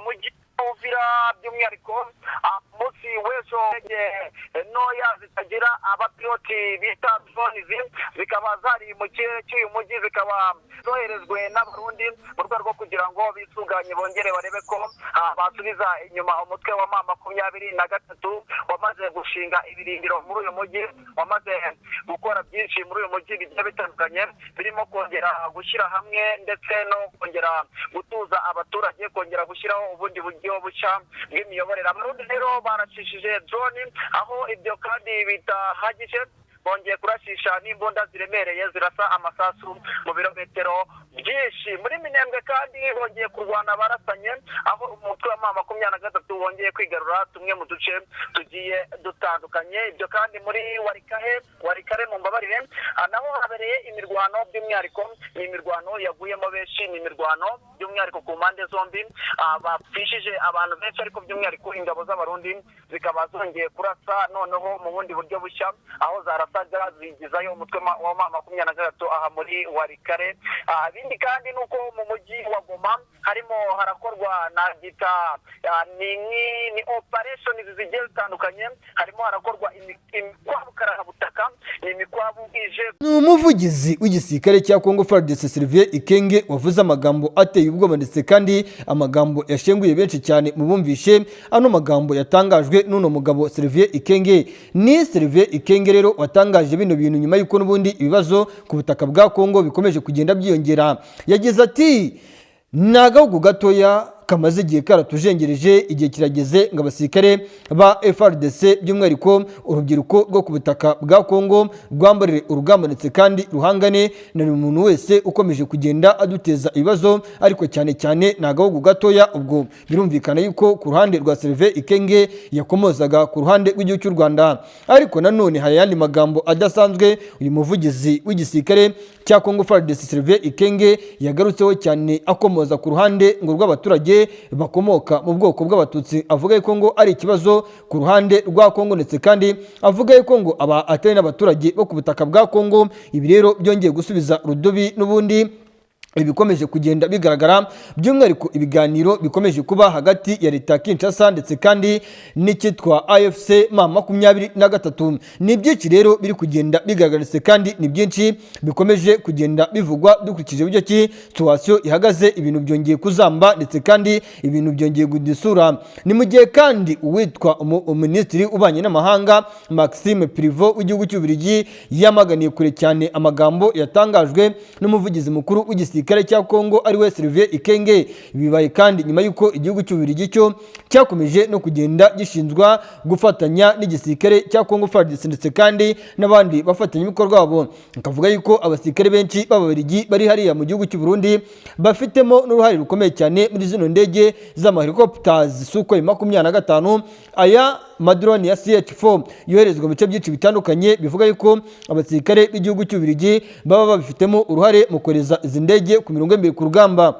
mujyi Uvira by'umwihariko munsi w'ejo ntoya zitagira abapiloti bita drones zikaba zari mu kirere cy'uyu mujyi zikaba zoherezwe n'abarundi mu rwego rwo kugira ngo bisuganye bongere barebe ko basubiza inyuma umutwe wa M23 wamaze gushinga ibirindiro muri uyu mujyi, wamaze gukora byinshi muri uyu mujyi bigiye bitandukanye birimo kongera gushyira hamwe ndetse no kongera gutuza abaturage, kongera gushyiraho ubundi buryo bushya bw'imiyoborere. Abarundi rero barashishije drone, aho ibyo kandi bitahagije bongeye kurashisha n'imbunda ziremereye zirasa amasasu mu birometero byinshi. Muri Minembwe kandi bongeye kurwana barasanye, aho umutwe wa M23 wongeye kwigarura tumwe mu duce tugiye dutandukanye. Ibyo kandi muri Warikare mu Mbabarire naho habereye imirwano, by'umwihariko ni imirwano yaguyemo benshi, ni imirwano by'umwihariko ku mpande zombi bapfishije abantu benshi, ariko by'umwihariko ingabo z'abarundi zikaba zongeye kurasa noneho mu bundi buryo bushya, aho zarasaga zigizayo umutwe wa M23 aha muri Warikare. Ibindi kandi nuko mu mujyi wa Goma harimo harakorwa na gita ni operation zigiye zitandukanye, harimo harakorwa imikwabu karabutaka, imikwabu ije. Umuvugizi w'igisirikare cya Congo FARDC Sylvain Ikenge wavuze amagambo ateye ubwoba ndetse kandi amagambo yashenguye benshi cyane mu bumvishe. Ano magambo yatangajwe n'uno mugabo Sylvain Ikenge. Ni Sylvain Ikenge rero watangaje bino bintu nyuma y'uko n'ubundi ibibazo ku butaka bwa Congo bikomeje kugenda byiyongera. Yagize ati nagahugu gatoya kamaze igihe karatujengereje, igihe kirageze ngo abasirikare ba FARDC by'umwihariko urubyiruko rwo ku butaka bwa Congo rwambarire urugamba ndetse kandi ruhangane na buri muntu wese ukomeje kugenda aduteza ibibazo, ariko cyane cyane nagahugu gatoya. Ubwo birumvikana yuko ku ruhande rwa Sylvain Ikenge yakomozaga ku ruhande rw'igihugu cy'u Rwanda, ariko nanone hari yandi magambo adasanzwe uyu muvugizi w'igisirikare cya Congo FARDC Sylvain Ikenge yagarutseho cyane, akomoza ku ruhande ngo rw'abaturage bakomoka mu bwoko bw'abatutsi. Avuga yuko ngo ari ikibazo ku ruhande rwa Congo ndetse kandi avuga yuko ngo atari n'abaturage bo ku butaka bwa Congo. Ibi rero byongeye gusubiza rudubi n'ubundi ibikomeje kugenda bigaragara, by'umwihariko ibiganiro bikomeje kuba hagati ya leta Kinshasa ndetse kandi n'ikitwa AFC M23. Ni byinshi rero biri kugenda bigaragara kandi ni byinshi bikomeje kugenda bivugwa dukurikije uburyo ki situation ihagaze. Ibintu byongeye kuzamba ndetse kandi ibintu byongeye gudisura. Ni mu gihe kandi uwitwa Minisitiri ubanye n'amahanga Maxime Prevot w'igihugu cy'Ububiligi yamaganiye kure cyane amagambo yatangajwe n'umuvugizi mukuru w'igisi igisirikare cya Congo ari we Sylvain Ikenge. Bibaye kandi nyuma yuko igihugu cy'Ububiligi cyo cyakomeje no kugenda gishinzwa gufatanya n'igisirikare cya Congo FARDC ndetse kandi n'abandi bafatanya ibikorwa babo. Akavuga yuko abasirikare benshi b'Ababiligi bari hariya mu gihugu cy'u Burundi bafitemo n'uruhare rukomeye cyane muri zino ndege z'amahelicopters Sukhoi 25. Aya madrone ya CH4 yoherezwa mu bice byinshi bitandukanye, bivuga yuko abasirikare b'igihugu cy'Ububiligi baba babifitemo uruhare mu koreza izi ndege ku mirongo imbere ku rugamba.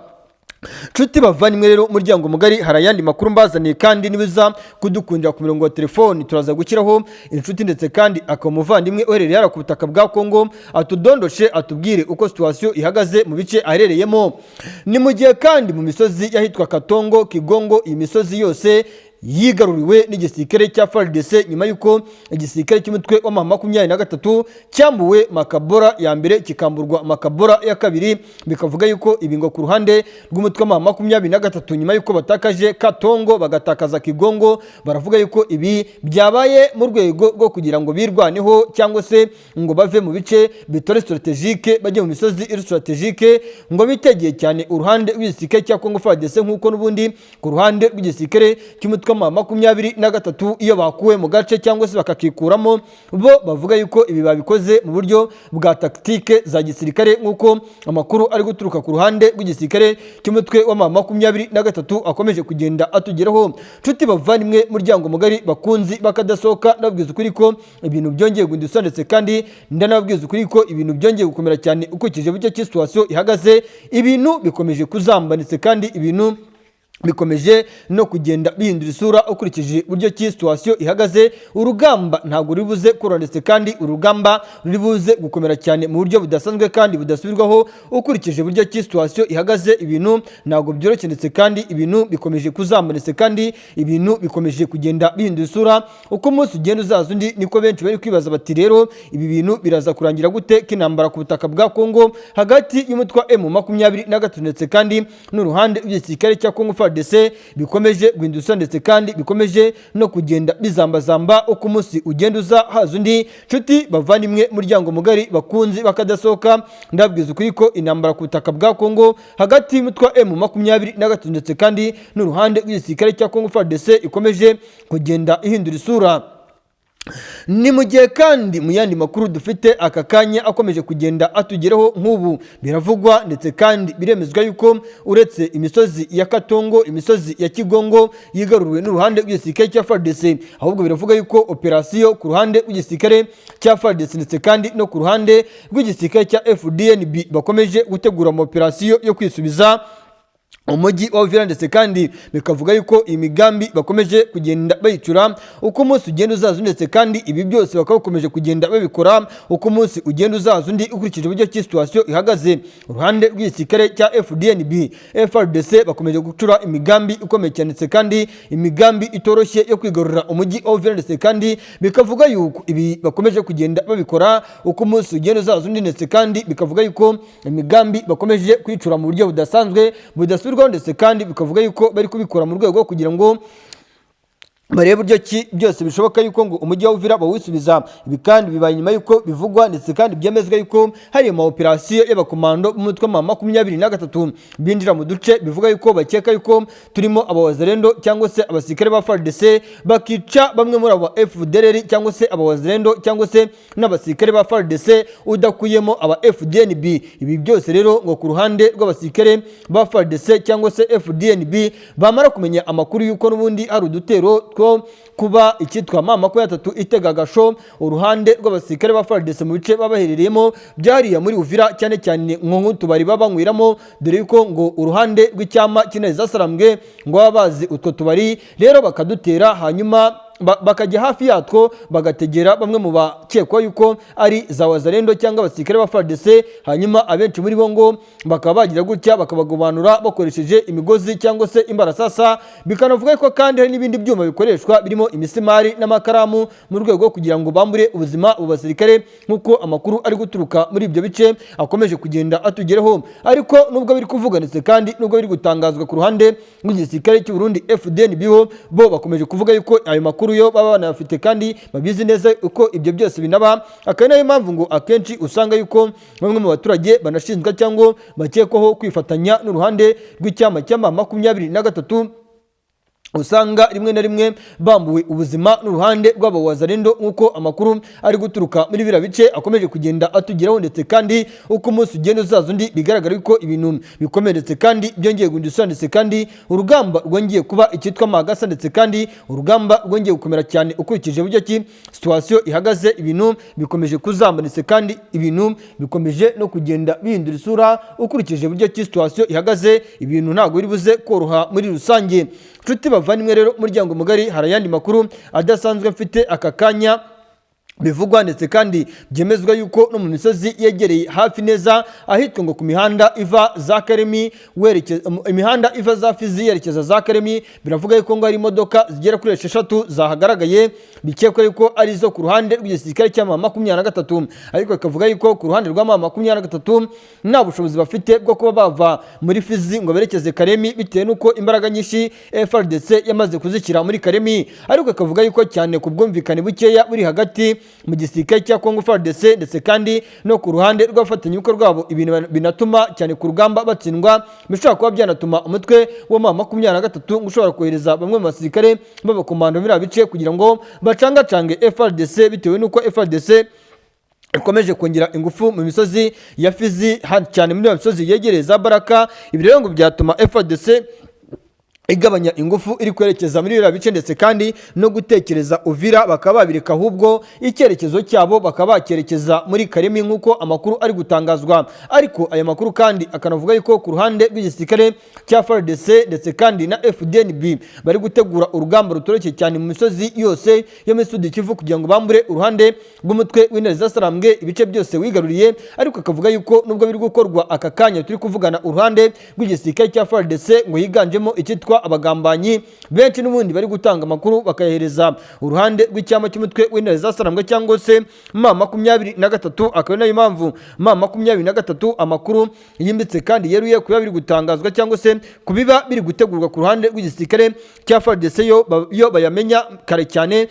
Nshuti bavanywe rero umuryango mugari, harayandi makuru mbazaniye kandi nibiza kudukundira ku mirongo wa telefoni turaza gukiraho inshuti ndetse kandi akamuvandimwe uherereye yara ku butaka bwa Congo atudondoshe atubwire uko situation ihagaze mu bice aherereyemo. Ni mu gihe kandi mu misozi yahitwa Katongo, Kigongo, iyi misozi yose yigaruriwe n'igisirikare cya FARDC nyuma yuko igisirikare cy'umutwe wa M23 cyambuwe Makabora ya mbere kikamburwa Makabora ya kabiri. Bikavuga yuko ibingo ku ruhande rw'umutwe wa M23 nyuma yuko batakaje Katongo bagatakaza Kigongo, baravuga yuko ibi byabaye mu rwego rwo kugira ngo birwaneho cyangwa se ngo bave mu bice bitore strategique bajye mu misozi iri strategique, ngo bitegeye cyane uruhande rw'igisirikare cya Congo FARDC nk'uko n'ubundi ku ruhande rw'igisirikare cy'umutwe M23 iyo bakuwe mu gace cyangwa se bakakikuramo, bo bavuga yuko ibi babikoze mu buryo bwa tactique za gisirikare nk'uko amakuru ari guturuka ku ruhande rw'igisirikare cy'umutwe wa M23 akomeje kugenda atugeraho. Nshuti bavanywe muryango mugari bakunzi bakadasohoka, nabwiza ukuri ko ibintu byongeye gundisa ndetse kandi ndanabwiza ukuri ko ibintu byongeye gukomera cyane ukurikije bucye situation ihagaze. Ibintu bikomeje kuzamba ndetse kandi ibintu bikomeje no kugenda bihindura isura ukurikije uburyo ki situation ihagaze. Urugamba ntabwo ribuze kurondetse kandi urugamba ruribuze gukomera cyane mu buryo budasanzwe kandi budasubirwaho ukurikije uburyo ki situation ihagaze. Ibintu ntabwo byoroshye ndetse kandi ibintu bikomeje kuzamuka kandi ibintu bikomeje kugenda bihindura isura uko umunsi ugenda uzaza undi, niko benshi bari kwibaza bati rero ibi bintu biraza kurangira gute k'intambara ku butaka bwa Kongo hagati y'umutwe wa M23 ndetse kandi n'uruhande rw'igisirikare cya Kongo FARDC bikomeje guhinduka ndetse kandi bikomeje no kugenda bizambazamba uko umunsi ugenda uza haza undi. Nshuti bavandimwe muryango mugari bakunzi bakadasohoka, ndabwiza ukuri ko intambara ku butaka bwa Kongo hagati y'umutwe wa M23 ndetse kandi n'uruhande rw'igisirikare cya Kongo FARDC ikomeje kugenda ihindura isura. Ni mu gihe kandi mu yandi makuru dufite aka kanya akomeje kugenda atugeraho nk'ubu biravugwa ndetse kandi biremezwa yuko uretse imisozi ya Katongo, imisozi ya Kigongo yigaruriwe n'uruhande rw'igisirikare cya FARDC, ahubwo biravuga yuko operasiyo ku ruhande rw'igisirikare cya FARDC ndetse kandi no ku ruhande rw'igisirikare cya FDNB bakomeje gutegura ama operasiyo yo kwisubiza umujyi wa Uvira ndetse kandi bikavuga yuko imigambi bakomeje kugenda bayicura uko umunsi ugenda uzaza ndetse kandi ibi byose bakaba bakomeje kugenda babikora uko umunsi ugenda uzaza undi ukurikije uburyo ki situation ihagaze. Uruhande rw'igisirikare cya FDNB FARDC bakomeje gucura imigambi ikomeye cyane ndetse kandi imigambi itoroshye yo kwigarurira umujyi wa Uvira ndetse kandi bikavuga yuko ibi bakomeje kugenda babikora uko umunsi ugenda uzaza undi ndetse kandi bikavuga yuko imigambi bakomeje kwicura mu buryo budasanzwe budasubirwaho ndetse kandi bikavuga yuko bari kubikora mu rwego kugira ngo barebe buryo ki byose bishoboka yuko ngo umujyi wa Uvira bawisubiza. Ibi kandi bibaye nyuma yuko bivugwa ndetse kandi byemezwa yuko hari ama operasiyo y'abakomando b'umutwe wa 23 binjira mu duce bivuga yuko bakeka yuko turimo abawazalendo cyangwa se abasirikare ba FARDC bakica bamwe muri aba FDLR cyangwa se abawazalendo cyangwa se n'abasirikare ba FARDC udakuyemo aba FDNB. Ibi byose rero ngo ku ruhande rw'abasirikare ba FARDC cyangwa se FDNB bamara kumenya amakuru yuko n'ubundi ari udutero kuba icyitwa M23 itega gasho uruhande rw'abasirikare ba FARDC mu bice babaherereyemo byariya muri Uvira cyane cyane nk'utubari babanywiramo, dore yuko ngo uruhande rw'icyama kineza sarambwe ngo babazi utwo tubari rero bakadutera hanyuma bakajya hafi yatwo bagategera bamwe mu bakekwa yuko ari za wazalendo cyangwa abasirikare ba FARDC, hanyuma abenshi muri bo ngo bakaba bagira gutya bakabagobanura bakoresheje imigozi cyangwa se imbarasasa. Bikanavuga ko kandi hari n'ibindi byuma bikoreshwa birimo imisimari n'amakaramu mu rwego kugira ngo bambure ubuzima abo basirikare, nk'uko amakuru ari guturuka muri ibyo bice akomeje kugenda atugeraho. Ariko nubwo biri kuvuganitse kandi nubwo biri gutangazwa ku ruhande rw'igisirikare cy'u Burundi FDNB bo bakomeje kuvuga yuko ayo makuru yo baba banafite kandi babizi neza uko ibyo byose binaba. Akaba nayo mpamvu ngo akenshi usanga yuko bamwe mu baturage banashinzwe cyangwa bakekwaho kwifatanya n'uruhande rw'icyama cya M23 usanga rimwe na rimwe bambuwe ubuzima n'uruhande rw'abawazalendo, nk'uko amakuru ari guturuka muri bira bice akomeje kugenda atugeraho ndetse kandi uko umunsi ugenda uzaza undi bigaragara yuko ibintu bikomeretse kandi byongeye guhindura ndetse kandi urugamba rwongeye kuba icyitwa magasa ndetse kandi urugamba rwongeye gukomera cyane ukurikije buryo ki situation ihagaze. Ibintu bikomeje kuzamba ndetse kandi ibintu bikomeje no kugenda bihindura isura ukurikije buryo ki situation ihagaze. Ibintu ntabwo biri buze koroha muri rusange. Nshuti bavandimwe rero umuryango mugari hari ayandi makuru adasanzwe mfite aka kanya bivugwa ndetse kandi byemezwa yuko no mu misozi yegereye hafi neza ahitwa ngo ku mihanda iva za Karemi imihanda iva za Fizi yerekeza za Karemi, biravuga yuko ngo hari imodoka zigera kuri 6 zahagaragaye bikekwa yuko ari zo ku ruhande rw'igisirikare cya M23, ariko bakavuga yuko ku ruhande rwa M23 nta bushobozi bafite bwo kuba bava muri Fizi ngo berekeze Karemi bitewe nuko imbaraga nyinshi FARDC yamaze kuzishyira muri Karemi. Ariko bakavuga yuko cyane ku bwumvikane bukeya buri hagati mu gisirikare cya Kongo FARDC ndetse kandi no ku ruhande rw'abafatanyubikorwa rwabo, ibintu binatuma cyane ku rugamba batsindwa bishobora kuba byanatuma umutwe wa M23 ushobora kohereza bamwe mu basirikare b'abakomando muri abice kugira ngo bacangacange FARDC bitewe nuko FARDC ikomeje kongera ingufu mu misozi ya Fizi cyane muri misozi yegereye za Baraka. Ibi rero ngo byatuma FARDC igabanya ingufu iri kwerekeza muri biriya bice ndetse kandi no gutekereza Uvira bakaba babireka ahubwo icyerekezo cyabo bakaba bakerekeza muri Karemi nk'uko amakuru ari gutangazwa. Ariko aya makuru kandi akanavuga yuko ku ruhande rw'igisirikare cya FARDC ndetse kandi na FDNB bari gutegura urugamba rutoroshye cyane mu misozi yose yo muri Sud Kivu kugira ngo bambure uruhande rw'umutwe w'intare zasarambwe ibice byose wigaruriye. Ariko akavuga yuko nubwo biri gukorwa aka kanya turi kuvugana uruhande rw'igisirikare cya FARDC ngo higanjemo icyitwa abagambanyi benshi n'ubundi bari gutanga amakuru bakayahereza uruhande rw'icyama cy'umutwe w'intare zasarambwe cyangwa se M23. Akaba nayo mpamvu M23 amakuru yimbitse kandi yeruye kuba biri gutangazwa cyangwa se kubiba biri gutegurwa ku ruhande rw'igisirikare cya FARDC yo bayamenya kare cyane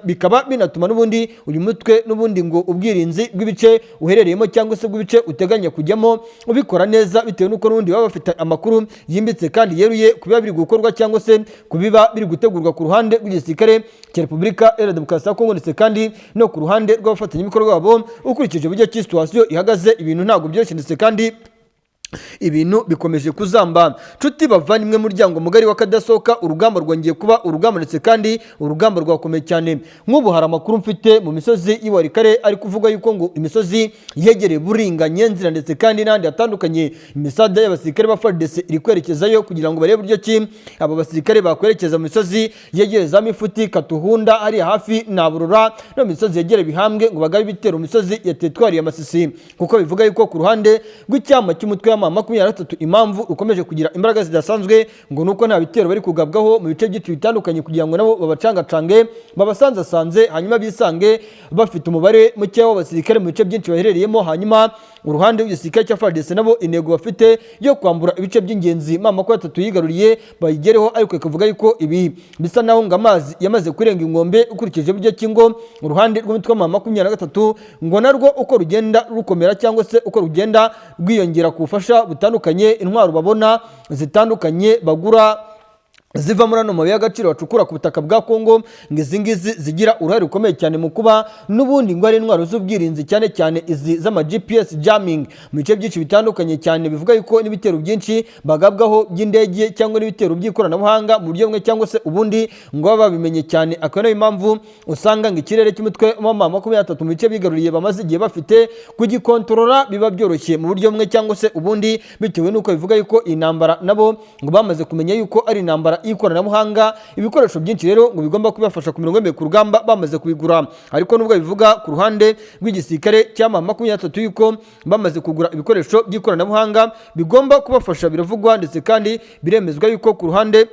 bikaba binatuma n'ubundi uyu mutwe n'ubundi ngo ubwirinzi bw'ibice uherereyemo cyangwa se bw'ibice uteganya kujyamo ubikora neza bitewe n'uko n'ubundi baba bafite amakuru yimbitse kandi yeruye kubiba biri gukorwa cyangwa se kubiba biri gutegurwa ku ruhande rw'igisirikare cya Repubulika Iharanira Demokarasi ya Kongo ndetse kandi no ku ruhande rw'abafatanyabikorwa babo. Ukurikije uburyo ki situation ihagaze ibintu ntabwo byoroshye ndetse kandi ibintu bikomeje kuzamba. Nshuti bavandimwe muryango mugari w'akadasohoka, urugamba rwongeye kuba urugamba ndetse kandi urugamba rwakomeye cyane. Nk'ubu hari amakuru mfite mu misozi y'Iwarikare ari kuvuga yuko ngo imisozi yegereye Buringa, Nyenzira ndetse kandi n'ahandi hatandukanye imisada y'abasirikare ba FARDC iri kwerekezayo kugira ngo barebe buryo ki abo basirikare bakwerekeza mu misozi yegereye za Mifuti, Katuhunda ari hafi na Burura no mu misozi yegereye Bihambwe ngo bagabe ibitero mu misozi ya Tetwari ya Masisi, kuko bivuga yuko ku ruhande rw'icyama cy'umutwe M23 impamvu ukomeje kugira imbaraga zidasanzwe ngo nuko nta bitero bari kugabwaho mu bice byinshi bitandukanye kugira ngo nabo babacangacange babasanzasanze hanyuma bisange bafite umubare muke w'abasirikare mu bice byinshi baherereyemo. Hanyuma uruhande rw'igisirikare cya FARDC nabo intego bafite yo kwambura ibice by'ingenzi M23 yigaruriye bayigereho, ariko ikavuga yuko ibi bisa naho ngo amazi yamaze kurenga inkombe. Ukurikije buryo kingo uruhande rw'umutwe wa M23 ngo narwo uko rugenda rukomera cyangwa se uko rugenda rwiyongera ku bufasha butandukanye, intwaro babona zitandukanye bagura ziva muri ano mabuye y'agaciro bacukura ku butaka bwa Kongo, ngo izi ngizi zigira uruhare rukomeye cyane mu kuba n'ubundi ngo ari intwaro z'ubwirinzi cyane cyane izi z'ama GPS jamming mu bice byinshi bitandukanye cyane. Bivuga yuko n'ibitero byinshi bagabwaho by'indege cyangwa n'ibitero by'ikoranabuhanga mu buryo bumwe cyangwa se ubundi ngo baba babimenye cyane. Akaba nayo impamvu usanga ngo ikirere cy'umutwe wa M23 mu bice bigaruriye bamaze igihe bafite kugikontorora biba byoroshye mu buryo bumwe cyangwa se ubundi, bitewe n'uko bivuga yuko intambara nabo ngo bamaze kumenya yuko ari intambara ikoranabuhanga. Ibikoresho byinshi rero ngo bigomba kubafasha ku mirongo ku rugamba bamaze kubigura, ariko nubwo bivuga ku ruhande rw'igisirikare cya M23 yuko bamaze kugura ibikoresho by'ikoranabuhanga bigomba kubafasha biravugwa ndetse kandi biremezwa yuko ku ruhande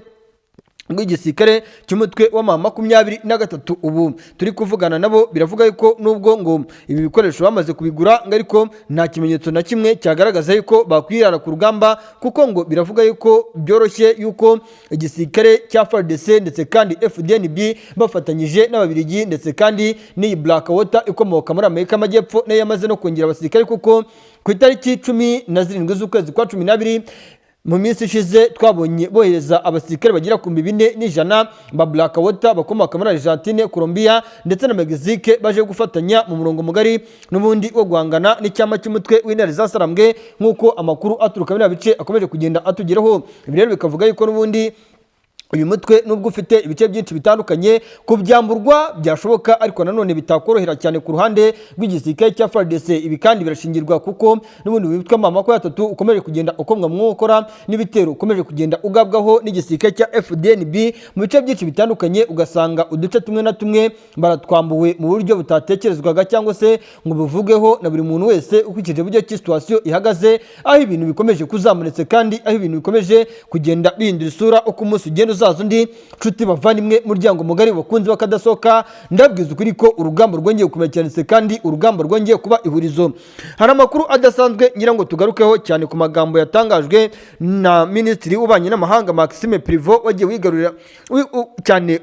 rw'igisirikare cy'umutwe wa M23 ubu turi kuvugana nabo biravuga yuko nubwo ngo ibi bikoresho bamaze kubigura ngo ariko nta kimenyetso na kimwe cyagaragaza yuko bakwirara ku rugamba, kuko ngo biravuga yuko byoroshye yuko igisirikare cya FARDC ndetse kandi FDNB bafatanyije n'ababirigi ndetse kandi n'iyi Blackwater ikomoka muri Amerika y'Amajyepfo nayo yamaze no kongera abasirikare, kuko ku itariki 17 z'ukwezi kwa 12 mu minsi ishize twabonye bohereza abasirikare bagera ku 400 ba Blackwater bakomoka muri Argentine, Colombia ndetse na Mexique baje gufatanya mu murongo mugari n'ubundi wo guhangana n'icyama cy'umutwe w'intare zasarambwe nk'uko amakuru aturuka muri bice akomeje kugenda atugeraho. Ibi rero bikavuga yuko n'ubundi uyu mutwe nubwo ufite ibice byinshi bitandukanye kubyamburwa byashoboka, ariko nanone bitakorohera cyane ku ruhande rw'igisirikare cya FARDC. Ibi kandi birashingirwa kuko n'ubundi witwa M23 ukomeje kugenda ukomwa mu nkokora n'ibitero ukomeje kugenda ugabwaho n'igisirikare cya FDNB mu bice byinshi bitandukanye, ugasanga uduce tumwe na tumwe baratwambuwe mu buryo butatekerezwaga cyangwa se ngo bivugeho na buri muntu wese ukurikije buryo ki situation ihagaze, aho ibintu bikomeje kuzamuritse kandi aho ibintu bikomeje kugenda bihindura isura uko umunsi ugenda uzaza undi. Nshuti bavandimwe muryango mugari bakunzi bakadasohoka, ndabwiza ukuri ko urugamba rwongeye gukomera cyane kandi urugamba rwongeye kuba ihurizo. Hari amakuru adasanzwe ngira ngo tugarukeho cyane ku magambo yatangajwe na Minisitiri w'Ububanyi n'Amahanga Maxime Prevot wagiye wigarurira cyane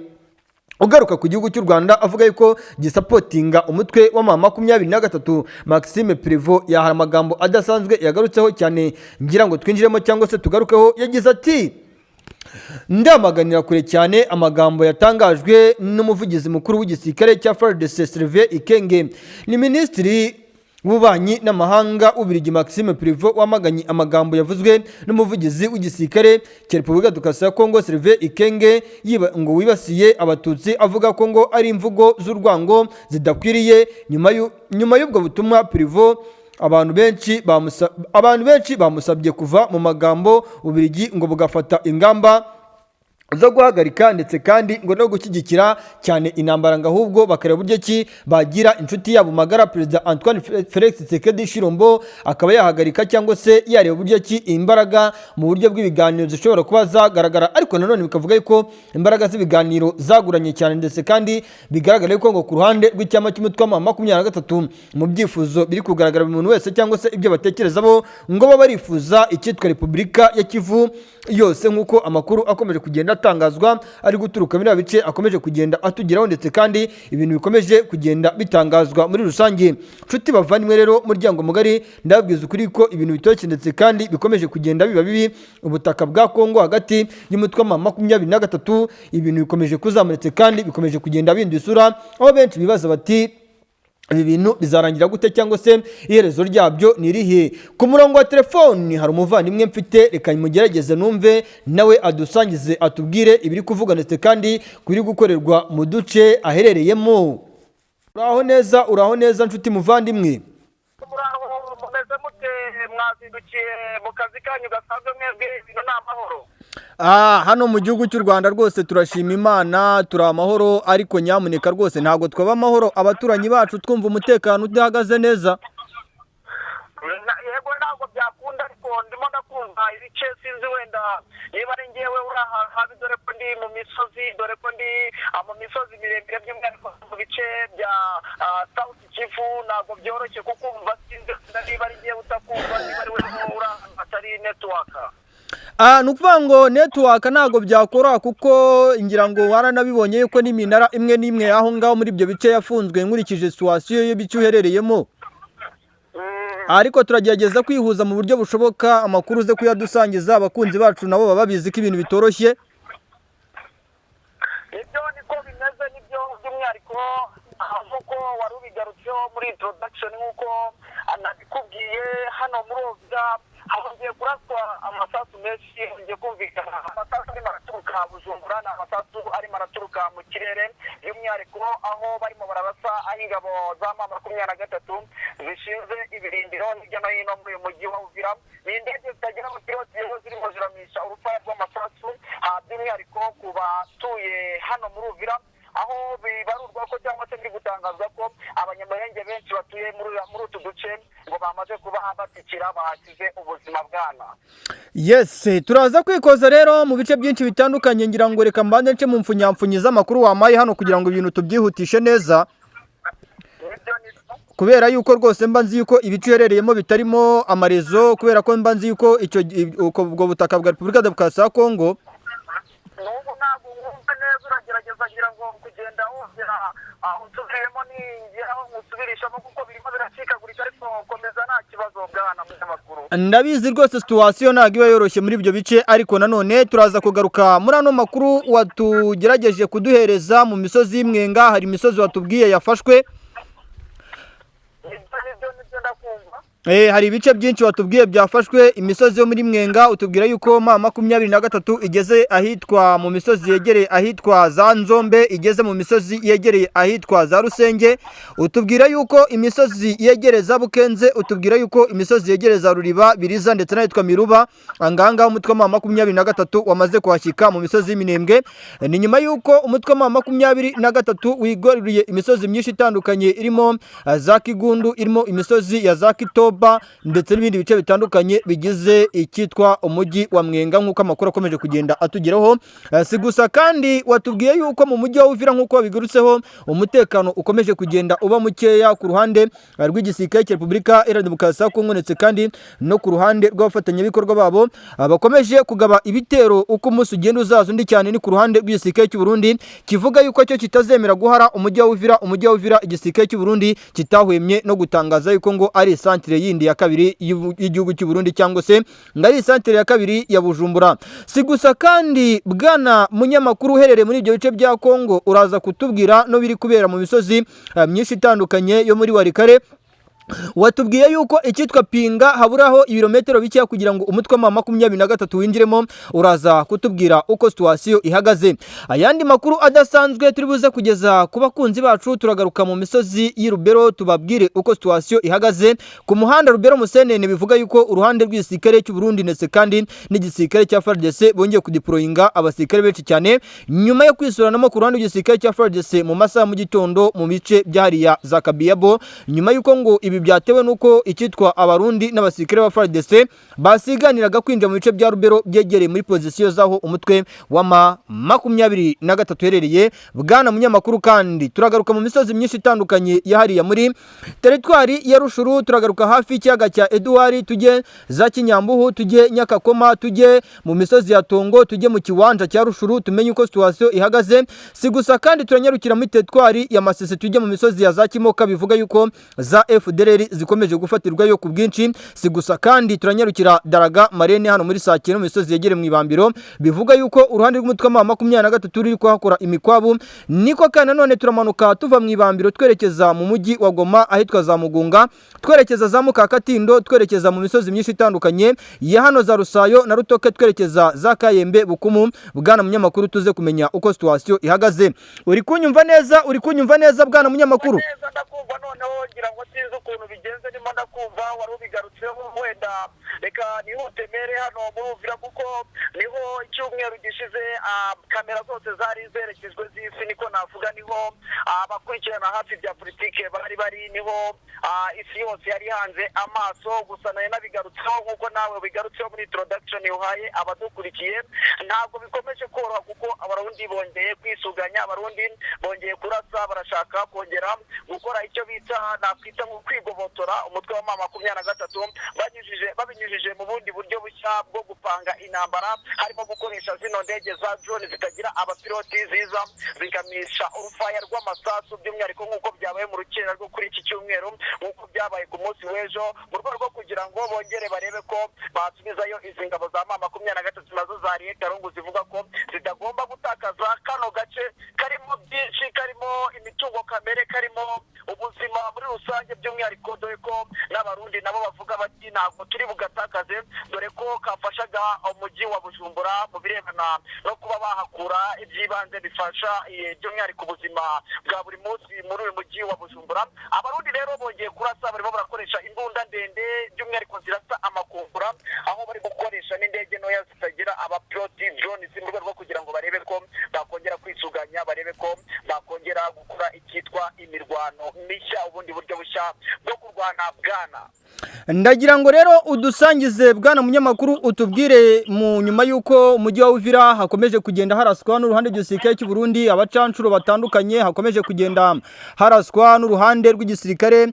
ugaruka ku gihugu cy'u Rwanda avuga yuko gisapotinga umutwe wa M23. Maxime Prevot yaha amagambo adasanzwe yagarutseho cyane ngira ngo twinjiremo cyangwa se tugarukeho. Yagize ati: ndamaganira kure cyane amagambo yatangajwe n'umuvugizi mukuru w'igisirikare cya FARDC Sylvain Ikenge. Ni Minisitiri w'ububanyi n'amahanga w'Ububiligi Maxime Prevot wamaganye amagambo yavuzwe n'umuvugizi w'igisirikare cya Repubulika ya Demokarasi ya Kongo Sylvain Ekenge ngo wibasiye abatutsi avuga ko ngo ari imvugo z'urwango zidakwiriye. Nyuma y'ubwo butumwa Prevot abantu benshi bamusabye kuva mu magambo Ububiligi ngo bugafata ingamba zo guhagarika ndetse kandi ngo no gushyigikira cyane intambara ngo ahubwo bakareba uburyo ki bagira inshuti yabo magara. Perezida Antoine Felix Tshisekedi Tshilombo akaba yahagarika cyangwa se yareba uburyo ki imbaraga mu buryo bw'ibiganiro zishobora kuba zagaragara, ariko nanone bikavuga yuko imbaraga z'ibiganiro zaguranye cyane ndetse kandi bigaragara yuko ngo ku ruhande rw'icyama cy'umutwe wa 23 mu byifuzo biri kugaragara buri muntu wese cyangwa se ibyo batekereza bo ngo baba barifuza icyitwa Repubulika ya Kivu yose, nk'uko amakuru akomeje kugenda atangazwa ari guturuka muri bice akomeje kugenda atugeraho ndetse kandi ibintu bikomeje kugenda bitangazwa muri rusange. Nshuti bavandimwe rero muryango mugari, ndababwiza ukuri ko ibintu bitoshye ndetse kandi bikomeje kugenda biba bibi ubutaka bwa Kongo hagati y'umutwe wa 23, ibintu bikomeje kuzamuritse kandi bikomeje kugenda bindusura, aho benshi bibaza bati ibi bintu bizarangira gute cyangwa se iherezo ryabyo ni irihe? Ku murongo wa telefoni hari umuvandimwe mfite, reka mugerageze numve nawe adusangize atubwire ibiri kuvuga ndetse kandi kuri gukorerwa mu duce aherereyemo. Uraho neza nshuti muvandimwe? Mumeze mute? Mwazindukiye mu kazi kanyu gasanzwe mwebwe, ibintu ni amahoro? Hano mu gihugu cy'u Rwanda rwose turashima Imana, turi amahoro, ariko nyamuneka rwose ntabwo twaba amahoro abaturanyi bacu twumva umutekano udahagaze neza. Yego ntabwo byakunda, ariko ndimo ndakumva ibice sinzi wenda niba ari ngewe uri ahantu, dore ko ndi mu misozi, dore ko ndi mu misozi miremire by'umwihariko mu bice bya South Kivu. Ntabwo byoroshye kukumva, sinzi niba ari ngewe utakumva, niba ari wowe uri ahantu hatari network. Ni ukuvuga ngo network ntabwo byakora kuko ngira ngo waranabibonye yuko n'iminara imwe n'imwe aho ngaho muri ibyo bice yafunzwe nkurikije situation y'ibice uherereyemo, ariko turagerageza kwihuza mu buryo bushoboka amakuru uze kuyadusangiza, abakunzi bacu nabo baba babizi ko ibintu bitoroshye. Ibyo niko bimeze, nibyo by'umwihariko nk'uko wari ubigarutseho muri introduction, nk'uko anabikubwiye hano muri Ovira hagiye kuraswa amasasu menshi, hagiye kumvikana amasasu arimo araturuka Bujumbura, ni amasasu arimo araturuka mu kirere, by'umwihariko aho barimo barabasa aho ingabo za M23 zishinze ibirindiro hirya no hino muri uyu mujyi wa Uvira. Ni indege zitagira abapilote zirimo ziramisha urufaya rw'amasasu, by'umwihariko ku batuye hano muri Uvira, aho bibarurwa ko cyangwa se biri gutangazwa ko abanyamurenge benshi batuye muri utu duce ngo bamaze kuba batikira, bahasize ubuzima bwana. Yes, turaza kwikoza rero mu bice byinshi bitandukanye, ngira ngo reka mbande nce mu mfunyamfunyiza amakuru wamaye hano kugira ngo ibintu tubyihutishe neza, kubera yuko rwose mba nzi yuko ibice uherereyemo bitarimo amarezo, kubera ko mba nzi yuko ubwo butaka bwa Repubulika ya Demokarasi ya Kongo n'ubu ntabwo wumva neza, uragerageza ngira ngo kugenda wongera usubiremo ningeraho musubirishamo kuko birimo biracikagurika, ariko komeza nta kibazo bwana munyamakuru. Ndabizi rwose situation ntabwo iba yoroshye muri ibyo bice, ariko nanone turaza kugaruka muri ano makuru watugerageje kuduhereza mu misozi y'Imwenga. Hari imisozi watubwiye yafashwe, hari ibice byinshi watubwiye byafashwe, imisozi yo muri Mwenga utubwira yuko M23 igeze ahitwa mu misozi yegereye ahitwa za Nzombe, igeze mu misozi yegereye ahitwa za Rusenge, utubwira yuko imisozi yegereza Bukenze, utubwira yuko imisozi yegereza Ruriba, Biriza ndetse n'ahitwa Miruba. Anganga umutwe wa M23 wamaze kuhashyika mu misozi y'Iminembwe. Ni nyuma yuko umutwe wa M23 wigoruriye imisozi myinshi itandukanye, irimo za Kigundu, irimo imisozi ya za Kito ndetse n'ibindi bice bitandukanye bigize icyitwa umujyi wa Mwenga, nk'uko amakuru akomeje kugenda atugeraho. Si gusa kandi watubwiye yuko mu mujyi wa Uvira nk'uko wabigurutseho umutekano ukomeje kugenda uba mukeya ku ruhande rw'igisirikare cya Repubulika Iharanira Demokarasi ya Kongo, ndetse kandi no ku ruhande rw'abafatanyabikorwa babo bakomeje kugaba ibitero uko umunsi ugenda uzaza undi, cyane ni ku ruhande rw'igisirikare cy'u Burundi kivuga yuko cyo kitazemera guhara umujyi wa Uvira. Igisirikare cy'u Burundi kitahwemye no gutangaza yuko ngo ari centre yindi ya kabiri y'igihugu cy'u Burundi, cyangwa se ngari centre ya kabiri ya Bujumbura. Si gusa kandi bwana munyamakuru uherereye muri ibyo bice bya Kongo, uraza kutubwira no biri kubera mu misozi myinshi itandukanye yo muri Warikare, watubwiye yuko icyitwa Pinga haburaho ibirometero bikeya kugira ngo umutwe wa 23 winjiremo, uraza kutubwira uko situation ihagaze. Ayandi makuru adasanzwe turi buze kugeza ku bakunzi bacu, turagaruka mu misozi y'Irubero tubabwire uko situation ihagaze ku muhanda Rubero Musenene. Bivuga yuko uruhande rw'igisirikare cy'u Burundi ndetse kandi n'igisirikare cya FARDC bongeye kudeployinga abasirikare benshi cyane nyuma yo kwisuranamo ku ruhande rw'igisirikare cya FARDC mu masaha mu gitondo mu bice byahariya za Kabiyabo, nyuma yuko ngo ibi byatewe nuko icyitwa abarundi n'abasirikare ba FARDC basiganiraga kwinjira mu bice bya Rubero byegereye muri position zaho umutwe wa 23 herereye. Bwana munyamakuru, kandi turagaruka mu misozi myinshi itandukanye yahariya muri teritwari ya Rushuru, turagaruka hafi y'ikiyaga cya Edouard, tujye za Kinyambuhu, tujye Nyakakoma, tujye mu misozi ya Tongo, tujye mu kiwanja cya Rushuru tumenye uko situation ihagaze. Si gusa kandi turanyarukira muri teritwari ya Masisi, tujye mu misozi ya za Kimoka, bivuga yuko za FDLR zikomeje gufatirwa yo ku bwinshi. Si gusa kandi turanyarukira Daraga Marene hano muri Sakino mu misozi yegere mu Ibambiro, bivuga yuko uruhande rw'umutwe wa 23 ruri kuhakora imikwabu. Niko kandi none turamanuka tuva mu Ibambiro twerekeza mu mujyi wa Goma ahitwa za Mugunga, twerekeza za Mukakatindo, twerekeza mu misozi myinshi itandukanye ya hano za Rusayo na Rutoke, twerekeza za Kayembe Bukumu. Bwana munyamakuru, tuze kumenya uko situation ihagaze. Uri kunyumva neza? Uri kunyumva neza bwana munyamakuru? Ndakumva noneho ngira ngo sinzi ukuntu bigenze, ndimo ndakumva wari ubigarutseho. Wenda reka nihute mere hano muruvira kuko niho icyumweru gishize kamera zose zari zerekejwe z'isi, niko navuga, niho abakurikirana hafi bya politike bari niho isi yose yari hanze amaso. Gusa nayo nabigarutseho nkuko nawe bigarutseho muri introduction uhaye abadukurikiye, ntabwo bikomeje koroha kuko abarundi bongeye kwisuganya, abarundi bongeye kurasa, barashaka kongera gukora icyo bita nakwita nko kwigobotora umutwe wa 23 babinyujije mu bundi buryo bushya bwo gupanga intambara, harimo gukoresha zino ndege za drone zitagira abapiloti ziza zikamisha urufaya rw'amasasu, by'umwihariko nk'uko byabaye mu rukera rwo kuri iki cyumweru, nk'uko byabaye ku munsi w'ejo, mu rwego rwo kugira ngo bongere barebe ko basubizayo izi ngabo za 23 nazo zariye Karungu, zivuga ko zitagomba gutakaza kano gace karimo byinshi, karimo imitungo kamere, karimo ubuzima muri rusange, by'umwihariko dore ko n'abarundi nabo bavuga bati ntabwo turi bugatakaze, dore ko kafashaga umujyi wa Bujumbura mu birebana no kuba bahakura ibyibanze bifasha by'umwihariko ubuzima bwa buri munsi muri uyu mujyi wa Bujumbura. Abarundi rero bongeye kurasa, barimo barakoresha imbunda ndende, by'umwihariko zirasa amakungura, aho bari gukoresha n'indege ntoya zitagira abapiloti drone mu rwego rwo kugira ngo barebe ko bakongera kwisuganya, barebe ko bakongera gukora icyitwa imirwano mishya, ubundi buryo bushya bwo kurwana. Bwana, ndagira ngo rero udusangize bwana munyamakuru, utubwire mu nyuma yuko umujyi wa Uvira hakomeje kugenda haraswa n'uruhande rw'igisirikare cy'u Burundi, abacancuro batandukanye hakomeje kugenda haraswa n'uruhande rw'igisirikare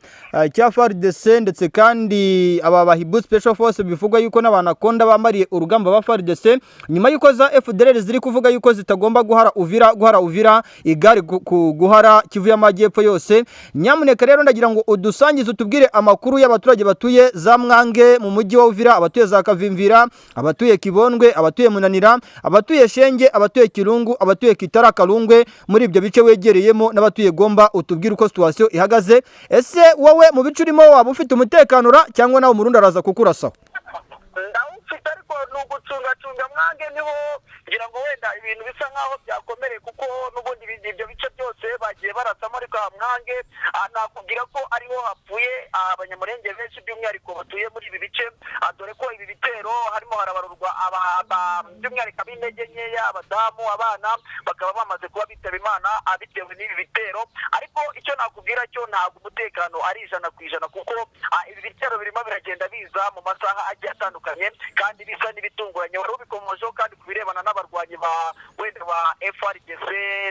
cya FARDC, ndetse kandi aba bahibu special force bivuga yuko n'abanakonda bamariye urugamba ba FARDC, nyuma yuko za FDLR ziri kuvuga yuko zitagomba guhara Uvira igare guhara Kivu y'Amajyepfo yose. Nyamuneka rero ndagira ngo udusangize, utubwire amakuru y'abaturage batuye za Mwange mu mujyi wa Uvira, abatuye za Kavimvira, abatuye Kibondwe, abatuye Munanira, abatuye Shenge, abatuye Kirungu, abatuye Kitara Kalungwe, muri ibyo bice wegereyemo, n'abatuye Gomba. Utubwire uko situation ihagaze. Ese wowe mu bice urimo waba ufite umutekano cyangwa nawe Murundi araza kukurasaho? Ndawufite, ariko n'ugucungacunga Mwange niho ngira ngo wenda ibintu bisa nkaho byakomereye, kuko n'ubundi ibyo bice byose bagiye barasamo, ariko Mwange nakubwira ko ariho hapfuye abanyamurenge benshi, by'umwihariko batuye muri ibi bice, dore ko ibi bitero harimo harabarurwa by'umwihariko ab'intege nkeya, abadamu, abana bakaba bamaze kuba bitaba Imana bitewe n'ibi bitero. Ariko icyo nakubwira cyo ntabwo umutekano ari 100%, kuko ibi bitero birimo biragenda biza mu masaha agiye atandukanye kandi bisa n'ibitunguranye. Wari ubikomojeho kandi ku birebana n'abarwanyi ba wenda wa FARDC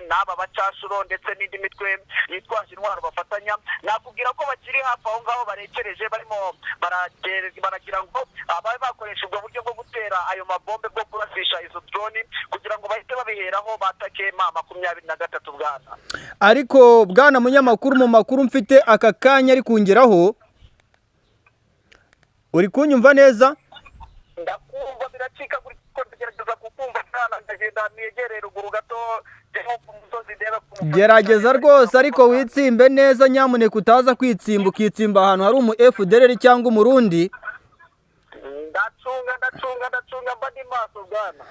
n'aba bacashuro ndetse n'indi mitwe yitwaje intwaro bafatanya, nakubwira ko bakiri hafi aho ngaho barekereje, barimo baragira ngo babe bakoresha ubwo buryo bwo gutera ayo mabombe bwo kurasisha izo drone kugira ngo bahite babiheraho batake 23. Bwana, ariko bwana munyamakuru, mu makuru mfite aka kanya ari kungeraho, uri kunyumva neza? Ndakumva biracika kuri ko ndagerageza kukumva cyane. ndagenda negere ruguru gato ku musozi ndebe ku gerageza rwose ariko witsimbe neza nyamuneka utaza kwitsimba ukitsimba ahantu hari umu FDLR cyangwa umurundi. ndacunga mba ndi maso bwana.